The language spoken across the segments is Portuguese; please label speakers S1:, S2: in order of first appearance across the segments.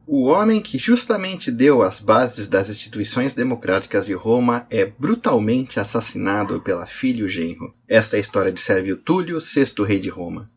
S1: O homem que justamente deu as bases das instituições democráticas de Roma é brutalmente assassinado pela filha e o genro. Esta é a história de Sérvio Túlio, sexto rei de Roma.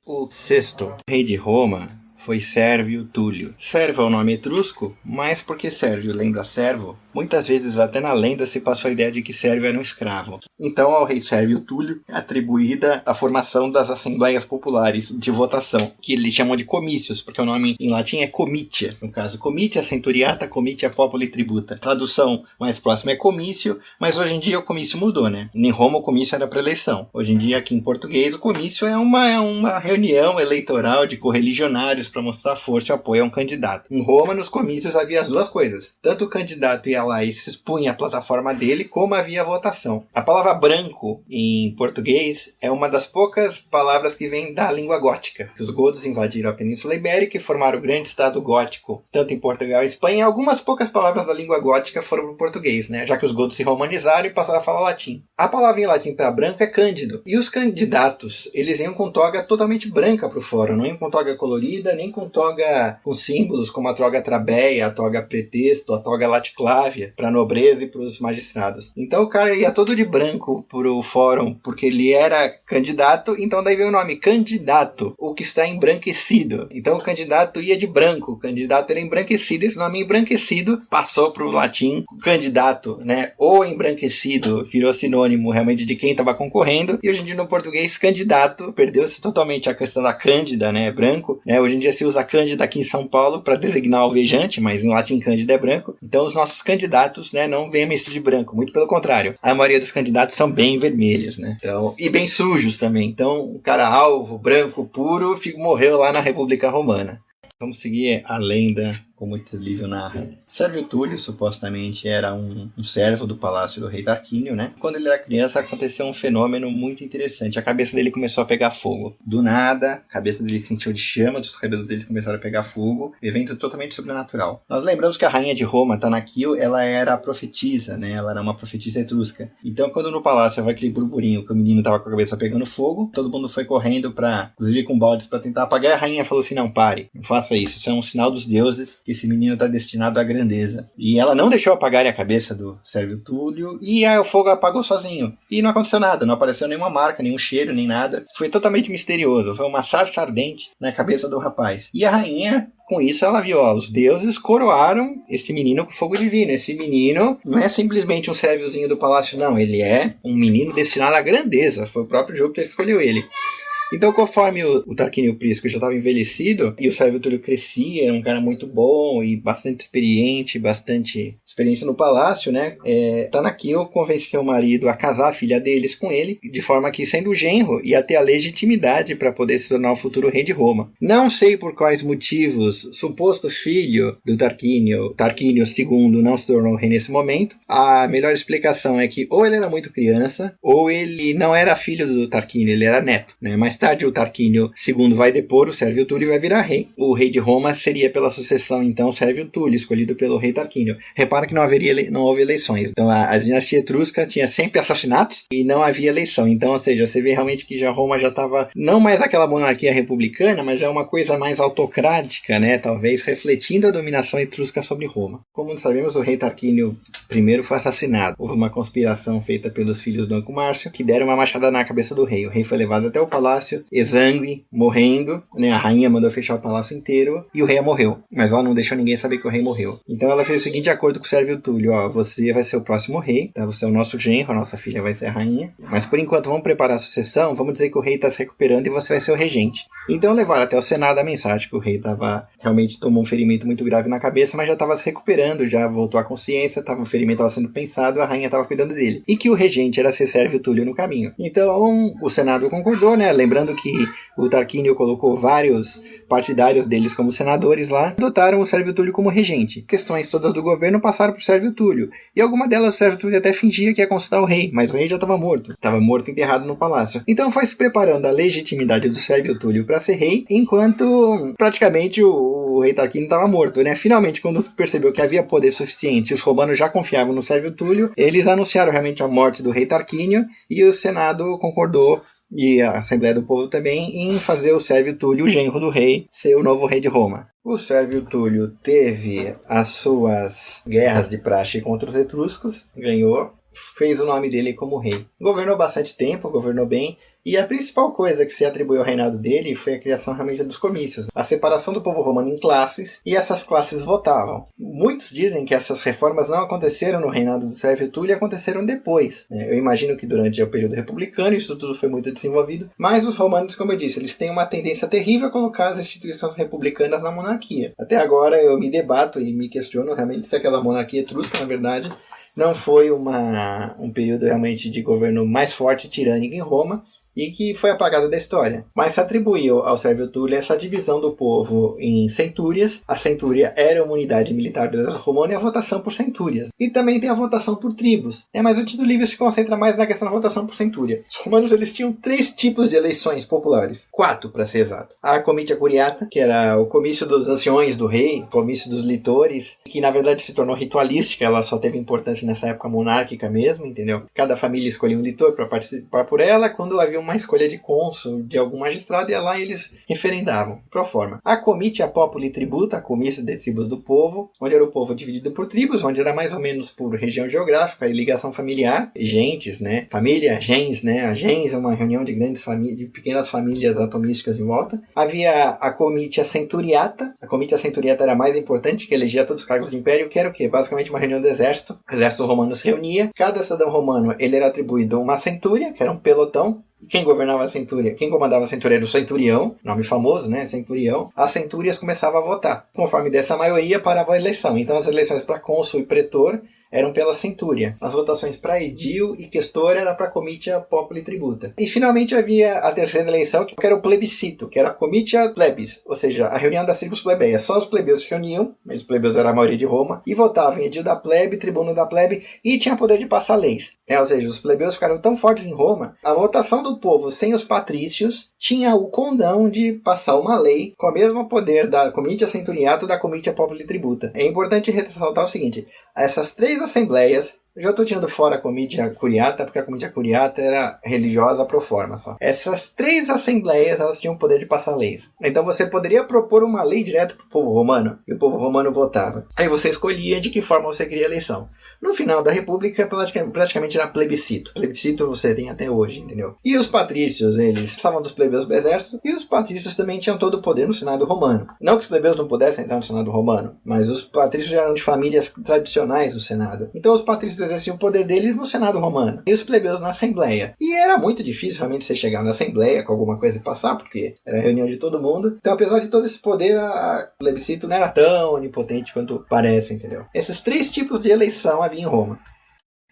S1: O sexto rei de Roma foi Sérvio Túlio. Sérvio é um nome etrusco, mas porque Sérvio lembra servo, muitas vezes até na lenda se passou a ideia de que Sérvio era um escravo. Então ao rei Sérvio Túlio é atribuída a formação das assembleias populares de votação, que eles chamam de comícios, porque o nome em latim é comitia. No caso, comitia centuriata, comitia populi tributa. Tradução mais próxima é comício, mas hoje em dia o comício mudou, né? Em Roma o comício era para eleição. Hoje em dia aqui em português o comício é uma reunião eleitoral de correligionários para mostrar força e apoio a um candidato. Em Roma, nos comícios, havia as duas coisas. Tanto o candidato ia lá e se expunha a plataforma dele, como havia a votação. A palavra branco, em português, é uma das poucas palavras que vem da língua gótica. Os godos invadiram a Península Ibérica e formaram o grande estado gótico, tanto em Portugal e Espanha. Algumas poucas palavras da língua gótica foram para o português, né? Já que os godos se romanizaram e passaram a falar latim. A palavra em latim para branco é cândido. E os candidatos, eles iam com toga totalmente branca para o fórum, não iam com toga colorida, nem com toga com símbolos como a toga trabeia, a toga pretexto, a toga laticlávia, para a nobreza e para os magistrados. Então o cara ia todo de branco pro fórum, porque ele era candidato, então daí veio o nome, candidato, o que está embranquecido. Então o candidato ia de branco, o candidato era embranquecido, esse nome embranquecido passou pro latim candidato, né? Ou embranquecido virou sinônimo realmente de quem estava concorrendo, e hoje em dia no português candidato perdeu-se totalmente a questão da cândida, né? Branco, né? Hoje em dia se usa cândida aqui em São Paulo para designar alvejante, mas em latim cândida é branco. Então os nossos candidatos, né, não vêm esse de branco, muito pelo contrário. A maioria dos candidatos são bem vermelhos, né? Então, e bem sujos também. Então, o cara alvo, branco, puro, morreu lá na República Romana. Vamos seguir a lenda, como o livro narra. Sérvio Túlio, supostamente, era um servo do palácio do rei Tarquínio, né? Quando ele era criança, aconteceu um fenômeno muito interessante. A cabeça dele começou a pegar fogo. Do nada, a cabeça dele se encheu de chamas, os cabelos dele começaram a pegar fogo. Evento totalmente sobrenatural. Nós lembramos que a rainha de Roma, Tanaquil, ela era profetisa, né? Ela era uma profetisa etrusca. Então, quando no palácio havia aquele burburinho que o menino tava com a cabeça pegando fogo, todo mundo foi correndo inclusive com baldes, para tentar apagar. A rainha falou assim, não, pare, não faça isso. Isso é um sinal dos deuses que esse menino está destinado à grandeza. E ela não deixou apagarem a cabeça do Sérvio Túlio, e aí o fogo apagou sozinho. E não aconteceu nada, não apareceu nenhuma marca, nenhum cheiro, nem nada. Foi totalmente misterioso, foi uma sarça ardente na cabeça do rapaz. E a rainha, com isso, ela viu, os deuses coroaram esse menino com fogo divino. Esse menino não é simplesmente um sérviozinho do palácio, não. Ele é um menino destinado à grandeza. Foi o próprio Júpiter que escolheu ele. Então, conforme o Tarquínio Prisco já estava envelhecido e o Sérvio Túlio crescia, era um cara muito bom e bastante experiente, bastante experiência no palácio, né? Tanaquil convenceu o marido a casar a filha deles com ele, de forma que, sendo o genro, ia ter a legitimidade para poder se tornar o futuro rei de Roma. Não sei por quais motivos, suposto filho do Tarquínio II, não se tornou rei nesse momento. A melhor explicação é que ou ele era muito criança, ou ele não era filho do Tarquínio, ele era neto, né? Mais tarde o Tarquínio II vai depor o Sérvio Túlio e vai virar rei. O rei de Roma seria pela sucessão, então, Sérvio Túlio, escolhido pelo rei Tarquínio. Repara que não houve eleições. Então a dinastia etrusca tinha sempre assassinatos e não havia eleição. Então, ou seja, você vê realmente que Roma já estava, não mais aquela monarquia republicana, mas já uma coisa mais autocrática, né? Talvez refletindo a dominação etrusca sobre Roma. Como sabemos, o rei Tarquínio I foi assassinado. Houve uma conspiração feita pelos filhos do Anco Márcio que deram uma machada na cabeça do rei. O rei foi levado até o palácio, exangue, morrendo, né? A rainha mandou fechar o palácio inteiro e o rei morreu, mas ela não deixou ninguém saber que o rei morreu. Então ela fez o seguinte acordo com o Sérvio Túlio: você vai ser o próximo rei, tá? Você é o nosso genro, a nossa filha vai ser a rainha, mas por enquanto vamos preparar a sucessão, vamos dizer que o rei está se recuperando e você vai ser o regente. Então levaram até o Senado a mensagem que o rei realmente tomou um ferimento muito grave na cabeça, mas já estava se recuperando, já voltou à consciência, o ferimento estava sendo pensado, a rainha estava cuidando dele, e que o regente era ser Sérvio Túlio no caminho. Então o Senado concordou, né? Lembrando lembrando que o Tarquínio colocou vários partidários deles como senadores lá, adotaram o Sérvio Túlio como regente. Questões todas do governo passaram por Sérvio Túlio, e alguma delas o Sérvio Túlio até fingia que ia consultar o rei, mas o rei já estava morto e enterrado no palácio. Então foi se preparando a legitimidade do Sérvio Túlio para ser rei, enquanto praticamente o rei Tarquínio estava morto, né? Finalmente, quando percebeu que havia poder suficiente e os romanos já confiavam no Sérvio Túlio, eles anunciaram realmente a morte do rei Tarquínio, e o Senado concordou, e a Assembleia do Povo também, em fazer o Sérvio Túlio, o genro do rei, ser o novo rei de Roma. O Sérvio Túlio teve as suas guerras de praxe contra os etruscos, ganhou, fez o nome dele como rei. Governou bastante tempo, governou bem, e a principal coisa que se atribuiu ao reinado dele foi a criação realmente dos comícios, a separação do povo romano em classes, e essas classes votavam. Muitos dizem que essas reformas não aconteceram no reinado do Sérvio Túlio e aconteceram depois. Eu imagino que durante o período republicano isso tudo foi muito desenvolvido, mas os romanos, como eu disse, eles têm uma tendência terrível a colocar as instituições republicanas na monarquia. Até agora eu me debato e me questiono realmente se aquela monarquia etrusca, na verdade, não foi um período realmente de governo mais forte e tirânico em Roma, e que foi apagado da história. Mas se atribuiu ao Sérvio Túlio essa divisão do povo em centúrias. A centúria era uma unidade militar do exército romano e a votação por centúrias. E também tem a votação por tribos. Mas o Tito Livio se concentra mais na questão da votação por centúria. Os romanos eles tinham 3 tipos de eleições populares. 4, para ser exato. A comitia curiata, que era o comício dos anciões do rei, o comício dos litores, que na verdade se tornou ritualística, ela só teve importância nessa época monárquica mesmo, entendeu? Cada família escolhia um litor para participar por ela, quando havia uma escolha de cônsul, de algum magistrado, e lá eles referendavam, pro forma. A comitia populi tributa, a comício de tribos do povo, onde era o povo dividido por tribos, onde era mais ou menos por região geográfica e ligação familiar, gentes, né? Família, gens, né? A gens é uma reunião de grandes famílias, de pequenas famílias atomísticas em volta. Havia a comitia centuriata. A comitia centuriata era a mais importante, que elegia todos os cargos do império, que era o quê? Basicamente uma reunião do exército. O exército romano se reunia. Cada cidadão romano ele era atribuído uma centúria, que era um pelotão. Quem governava a centúria, quem comandava a centúria era o centurião, nome famoso, né? Centurião. As centúrias começavam a votar. Conforme dessa maioria, parava a eleição. Então as eleições para cônsul e pretor eram pela centúria. As votações para edil e questor era para a comitia populi tributa. E finalmente havia a terceira eleição, que era o plebiscito, que era a comitia plebis, ou seja, a reunião das tribos plebeias. Só os plebeus se reuniam, os plebeus eram a maioria de Roma, e votavam em edil da plebe, tribuno da plebe, e tinha poder de passar leis. Ou seja, os plebeus ficaram tão fortes em Roma, a votação do povo sem os patrícios tinha o condão de passar uma lei com o mesmo poder da comitia centuriato da comitia populi tributa. É importante ressaltar o seguinte: essas 3 assembleias, eu já estou tirando fora a comitia curiata, porque a comitia curiata era religiosa pro forma só. Essas 3 assembleias, elas tinham o poder de passar leis. Então você poderia propor uma lei direto pro povo romano, e o povo romano votava. Aí você escolhia de que forma você queria a eleição. No final da República, praticamente era plebiscito. Plebiscito você tem até hoje, entendeu? E os patrícios, eles precisavam dos plebeus do exército, e os patrícios também tinham todo o poder no Senado romano. Não que os plebeus não pudessem entrar no Senado romano, mas os patrícios eram de famílias tradicionais do Senado. Então os patrícios exerciam o poder deles no Senado romano, e os plebeus na Assembleia. E era muito difícil realmente você chegar na Assembleia com alguma coisa e passar, porque era a reunião de todo mundo. Então, apesar de todo esse poder, a plebiscito não era tão onipotente quanto parece, entendeu? Esses 3 tipos de eleição havia em Roma.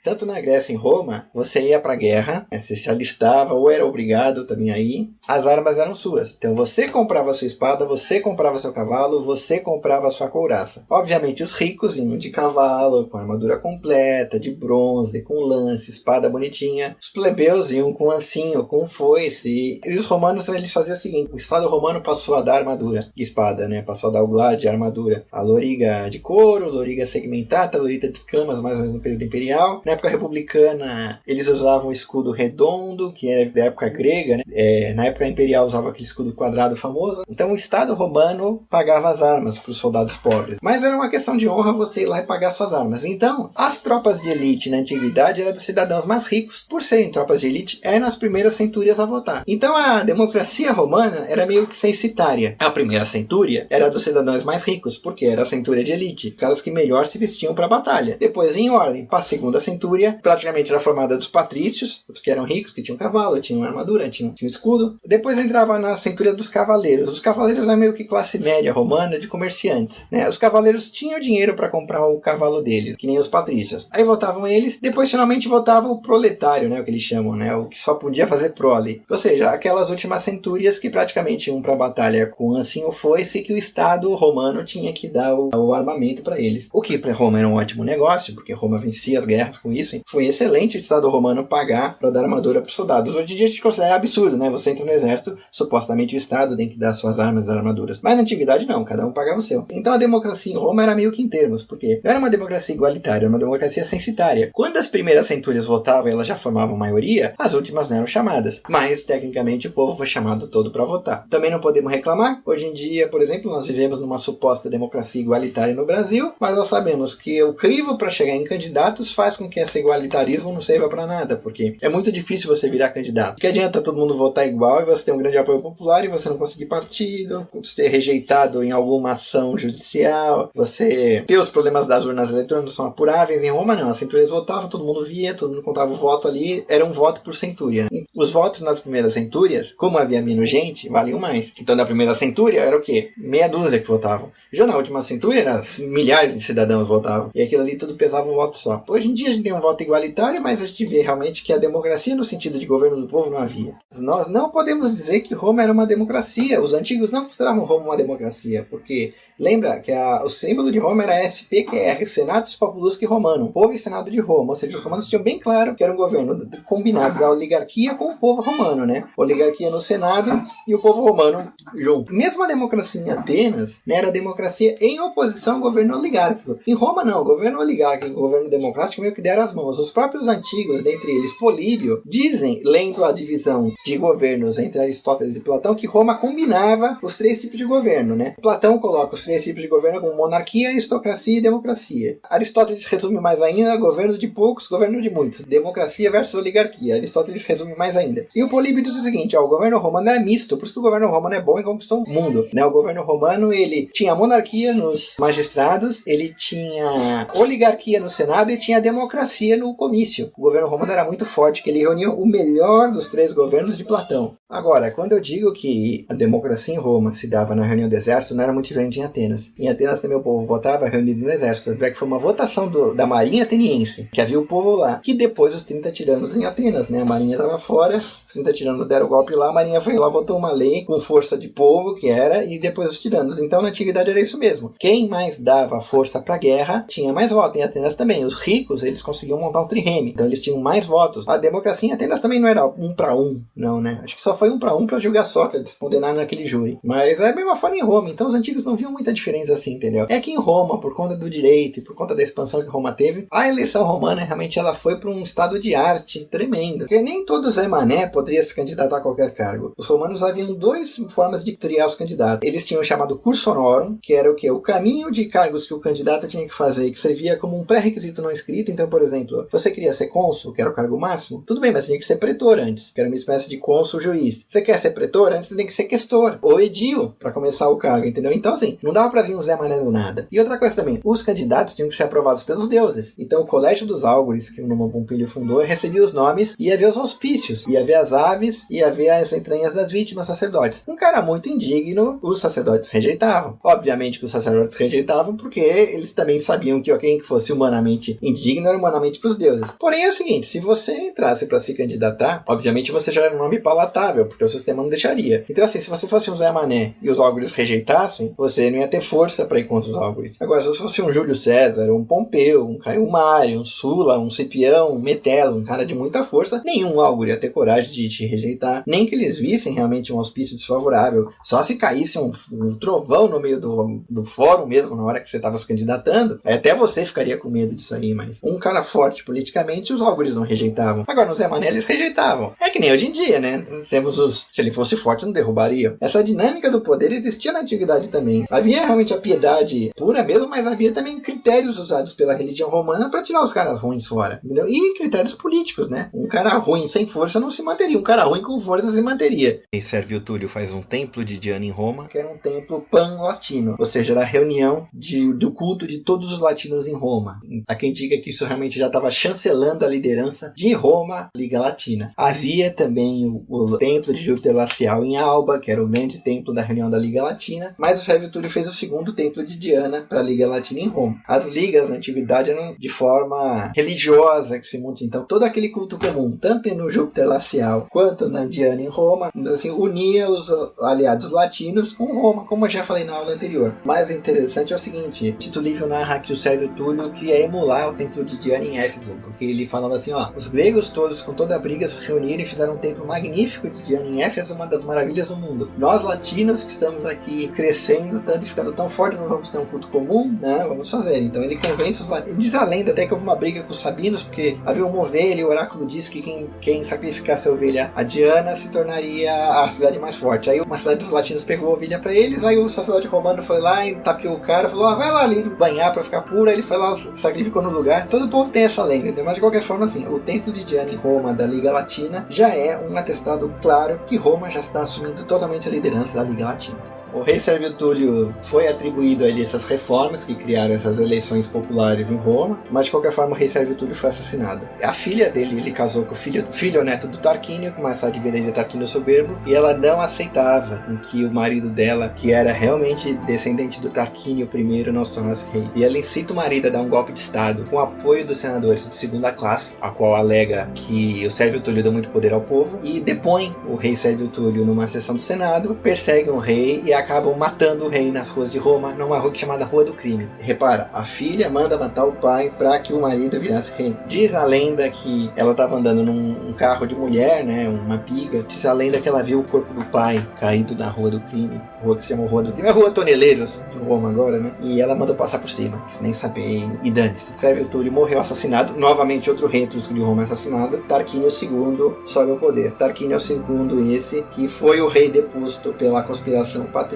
S1: Tanto na Grécia e em Roma, você ia para a guerra, você se alistava ou era obrigado também a ir, as armas eram suas. Então você comprava a sua espada, você comprava seu cavalo, você comprava a sua couraça. Obviamente os ricos iam de cavalo, com armadura completa, de bronze, com lance, espada bonitinha. Os plebeus iam com lancinho, com foice. E os romanos eles faziam o seguinte: o Estado romano passou a dar armadura de espada, né? Passou a dar o glade, a armadura. A loriga de couro, loriga segmentada, loriga de escamas, mais ou menos no período imperial. Na época republicana, eles usavam o escudo redondo, que era da época grega, né? Na época imperial usava aquele escudo quadrado famoso. Então o Estado romano pagava as armas para os soldados pobres. Mas era uma questão de honra você ir lá e pagar suas armas. Então, as tropas de elite na antiguidade eram dos cidadãos mais ricos. Por serem tropas de elite, eram as primeiras centúrias a votar. Então a democracia romana era meio que censitária. A primeira centúria era dos cidadãos mais ricos, porque era a centúria de elite, caras que melhor se vestiam para a batalha. Depois, em ordem, para a segunda centúria, centúria praticamente era formada dos patrícios, os que eram ricos, que tinham cavalo, tinham armadura, tinham escudo. Depois entrava na centúria dos cavaleiros. Os cavaleiros é meio que classe média romana de comerciantes, né? Os cavaleiros tinham dinheiro para comprar o cavalo deles, que nem os patrícios. Aí votavam eles, depois finalmente votava o proletário, né? O que eles chamam, né? O que só podia fazer prole. Ou seja, aquelas últimas centúrias que praticamente iam para a batalha com ancinho foice, que o Estado romano tinha que dar o armamento para eles. O que para Roma era um ótimo negócio, porque Roma vencia as guerras com isso. Foi excelente o Estado romano pagar para dar armadura para os soldados. Hoje em dia a gente considera absurdo, né? Você entra no exército, supostamente o Estado tem que dar suas armas e armaduras. Mas na antiguidade não, cada um pagava o seu. Então a democracia em Roma era meio que em termos, porque não era uma democracia igualitária, era uma democracia censitária. Quando as primeiras centúrias votavam e elas já formavam maioria, as últimas não eram chamadas. Mas, tecnicamente, o povo foi chamado todo para votar. Também não podemos reclamar. Hoje em dia, por exemplo, nós vivemos numa suposta democracia igualitária no Brasil, mas nós sabemos que o crivo para chegar em candidatos faz com que esse igualitarismo não sirva para nada, porque é muito difícil você virar candidato. Que adianta todo mundo votar igual e você ter um grande apoio popular e você não conseguir partido, ser rejeitado em alguma ação judicial, você ter os problemas das urnas eletrônicas são apuráveis. Em Roma não, as centúrias votavam, todo mundo via, todo mundo contava o voto ali, era um voto por centúria. Os votos nas primeiras centúrias, como havia menos gente, valiam mais. Então na primeira centúria era o quê? Meia dúzia que votavam. Já na última centúria era milhares de cidadãos votavam. E aquilo ali tudo pesava um voto só. Hoje em dia a gente tem um voto igualitário, mas a gente vê realmente que a democracia no sentido de governo do povo não havia. Nós não podemos dizer que Roma era uma democracia. Os antigos não consideravam Roma uma democracia, porque lembra que o símbolo de Roma era SPQR, Senatus Populusque Romanum, povo e senado de Roma. Ou seja, os romanos tinham bem claro que era um governo combinado da oligarquia com o povo romano, né? Oligarquia no senado e o povo romano junto. Mesmo a democracia em Atenas, né, era a democracia em oposição ao governo oligárquico. Em Roma não, o governo oligárquico e o governo democrático meio que deram as mãos. Os próprios antigos, dentre eles Políbio, dizem, lendo a divisão de governos entre Aristóteles e Platão, que Roma combinava os três tipos de governo, né? Platão coloca os três tipos de governo como monarquia, aristocracia e democracia. Aristóteles resume mais ainda governo de poucos, governo de muitos. Democracia versus oligarquia. Aristóteles resume mais ainda. E o Políbio diz o seguinte, o governo romano é misto, por isso que o governo romano é bom e conquistou o mundo, né? O governo romano, ele tinha monarquia nos magistrados, ele tinha oligarquia no senado e tinha democracia no comício. O governo romano era muito forte, que ele reunia o melhor dos três governos de Platão. Agora, quando eu digo que a democracia em Roma se dava na reunião do exército, não era muito diferente em Atenas. Em Atenas também o povo votava reunido no exército. Até que foi uma votação da marinha ateniense, que havia o povo lá, que depois os 30 tiranos em Atenas, né? A marinha estava fora, os 30 tiranos deram o golpe lá, a marinha foi lá, votou uma lei com força de povo, que era, e depois os tiranos. Então na antiguidade era isso mesmo. Quem mais dava força para a guerra tinha mais votos. Em Atenas também. Os ricos, eles conseguiam montar um trireme, então eles tinham mais votos. A democracia em Atenas também não era 1 para 1, não, né? Acho que só foi 1 para 1 para julgar Sócrates, condenar naquele júri. Mas é a mesma forma em Roma, então os antigos não viam muita diferença assim, entendeu? É que em Roma, por conta do direito e por conta da expansão que Roma teve, a eleição romana realmente ela foi para um estado de arte tremendo. Porque nem todo Zé Mané poderia se candidatar a qualquer cargo. Os romanos haviam duas formas de triar os candidatos. Eles tinham o chamado curso honorum, que era o quê? O caminho de cargos que o candidato tinha que fazer, que servia como um pré-requisito não escrito. Então, por exemplo, você queria ser cônsul, que era o cargo máximo? Tudo bem, mas você tinha que ser pretor antes, que era uma espécie de cônsul juiz. Você quer ser pretor? Antes você tem que ser questor, ou edil, para começar o cargo, entendeu? Então, assim, não dava para vir um Zé Mané do nada. E outra coisa também, os candidatos tinham que ser aprovados pelos deuses. Então, o Colégio dos Álgores, que o Numa Pompílio fundou, recebia os nomes, ia ver os auspícios, ia ver as aves, ia ver as entranhas das vítimas, sacerdotes. Um cara muito indigno, os sacerdotes rejeitavam. Obviamente que os sacerdotes rejeitavam porque eles também sabiam que alguém que fosse humanamente indigno era humanamente para os deuses. Porém é o seguinte, se você entrasse para se candidatar, obviamente você já era um nome palatável, porque o sistema não deixaria. Então assim, se você fosse um Zé Mané e os Álgores rejeitassem, você não ia ter força para ir contra os Álgores. Agora, se você fosse um Júlio César, um Pompeu, um Caio Mário, um Sula, um Cipião, um Metelo, um cara de muita força, nenhum Álgor ia ter coragem de te rejeitar, nem que eles vissem realmente um auspício desfavorável. Só se caísse um trovão no meio do fórum mesmo, na hora que você estava se candidatando, até você ficaria com medo disso aí, mas um cara forte politicamente, os Álgores não rejeitavam. Agora, no Zé Mané, eles rejeitavam. É que nem hoje em dia, né? Temos se ele fosse forte, não derrubaria. Essa dinâmica do poder existia na antiguidade também. Havia realmente a piedade pura mesmo, mas havia também critérios usados pela religião romana para tirar os caras ruins fora, entendeu? E critérios políticos, né? Um cara ruim sem força não se manteria, um cara ruim com força se manteria. E Sérvio Túlio faz um templo de Diana em Roma, que era um templo pan-latino, ou seja, era a reunião do culto de todos os latinos em Roma. Há quem diga que isso realmente praticamente já estava chancelando a liderança de Roma, Liga Latina. Havia também o templo de Júpiter Lacial em Alba, que era o grande templo da reunião da Liga Latina, mas o Sérvio Túlio fez o segundo templo de Diana para a Liga Latina em Roma. As ligas na antiguidade eram de forma religiosa que se monta, então todo aquele culto comum, tanto no Júpiter Lacial quanto na Diana em Roma, assim, unia os aliados latinos com Roma, como eu já falei na aula anterior. Mais interessante é o seguinte, Tito Livio narra que o Sérvio Túlio queria emular o templo de Diana em Éfeso, porque ele falava assim, os gregos todos com toda a briga se reuniram e fizeram um templo magnífico de Diana em Éfeso, uma das maravilhas do mundo. Nós latinos que estamos aqui crescendo tanto e ficando tão fortes, não vamos ter um culto comum, né? Vamos fazer. Então ele convence os latinos. Diz a lenda até que houve uma briga com os sabinos, porque havia uma ovelha e o oráculo diz que quem sacrificasse a ovelha a Diana se tornaria a cidade mais forte. Aí uma cidade dos latinos pegou a ovelha para eles, aí o sacerdote romano foi lá e tapeou o cara, falou, vai lá ali banhar para ficar pura, ele foi lá, sacrificou no lugar. Todo o povo tem essa lenda, entendeu? Mas de qualquer forma, assim, o templo de Diana em Roma, da Liga Latina, já é um atestado claro que Roma já está assumindo totalmente a liderança da Liga Latina. O rei Sérvio Túlio foi atribuído a ele essas reformas que criaram essas eleições populares em Roma, mas de qualquer forma o rei Sérvio Túlio foi assassinado. A filha dele, ele casou com o filho neto do Tarquínio, que mais tarde viraria Tarquínio Soberbo, e ela não aceitava que o marido dela, que era realmente descendente do Tarquínio I, não se tornasse rei. E ela incita o marido a dar um golpe de estado com o apoio dos senadores de segunda classe, a qual alega que o Sérvio Túlio deu muito poder ao povo, e depõe o rei Sérvio Túlio numa sessão do Senado, perseguem o rei e acabam matando o rei nas ruas de Roma, numa rua chamada Rua do Crime. Repara, a filha manda matar o pai para que o marido virasse rei. Diz a lenda que ela estava andando num carro de mulher, né, uma piga. Diz a lenda que ela viu o corpo do pai caído na Rua do Crime. Rua que se chama Rua do Crime. É a Rua Toneleiros de Roma agora, né? E ela mandou passar por cima, sem saber, e dane-se. Sérvio Túlio morreu assassinado. Novamente outro rei etrusco de Roma assassinado. Tarquínio II sobe ao poder. Tarquínio II esse que foi o rei deposto pela conspiração patrícia,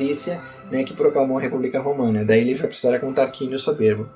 S1: né, que proclamou a República Romana. Daí ele vai para a história como Tarquínio Soberbo.